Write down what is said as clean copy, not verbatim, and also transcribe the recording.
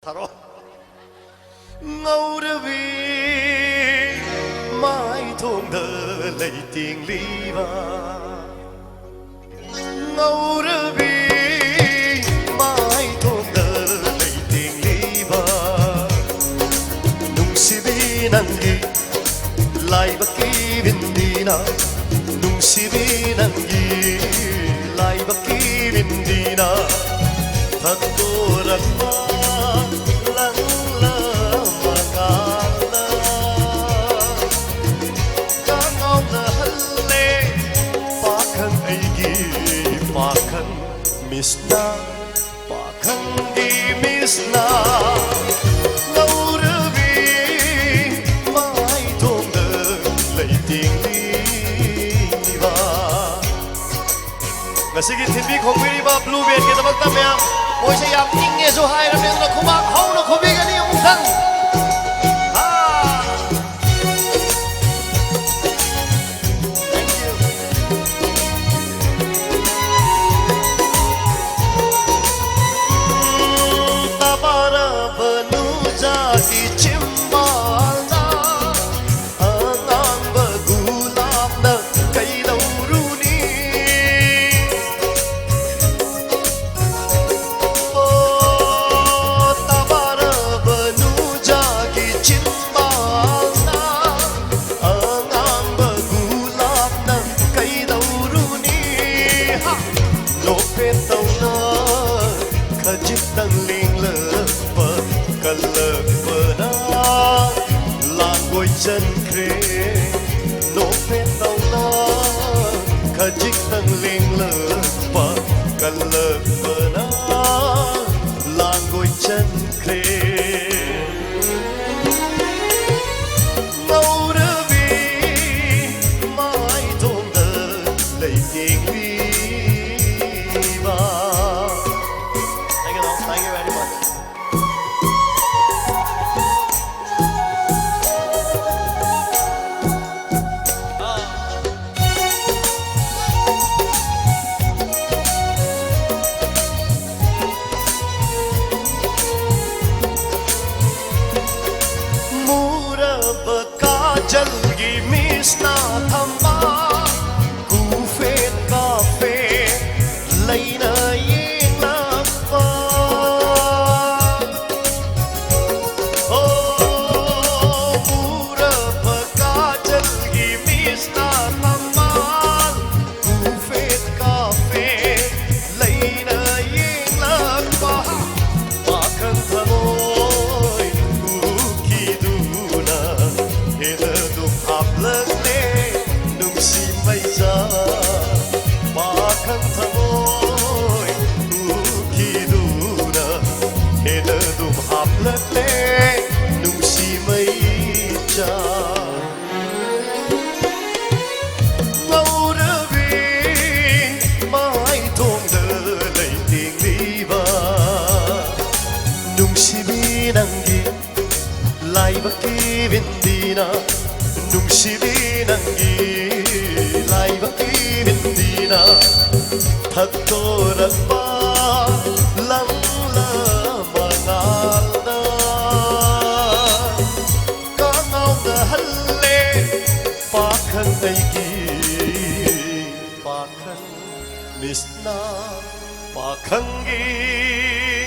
tharo ngâu đưa vì mãi thôn thơ lấy tiếng lý và ngâu đưa vì mãi thôn thơ lấy tiếng lý và nung si bi nangi lai baki vindina nung si bi nangi lai baki vindina thật cô rất lắng lơ mà ngàn lơ các ngón hân lê phá khăn ấy ghi phá khăn misna phá khăn ghi misna ngâu đưa vì mãi thôn đơ lấy tiếng đi và sige thiên vi không biết ba blue band kita bakta mea moi se yam ning nge zo hai ram na khuma hau na khobi ga ni ung thang tabara banu ja ki chimbal na angang ba gulab na kai lau runi tăng linh lơ vợ cần lơ vợ na làm ngôi chân kề nộp hết tàu na khơi chích tăng linh lơ vợ cần lơ vợ na làm ngôi chân kề ngâu đưa vì mãi thôn thơ lấy tiếng vi Thank you very much. Mura baka jalgi misna thamba kufe kafe laina nung si mây cha ngâu đưa vì mãi thôn thơ lấy tiếng đi và nung si bi năng ghi lai baki vindina nung si bi năng ghi lai baki vindina thật cô rất ba lắng lơ mà ngàn Misna Pakhangi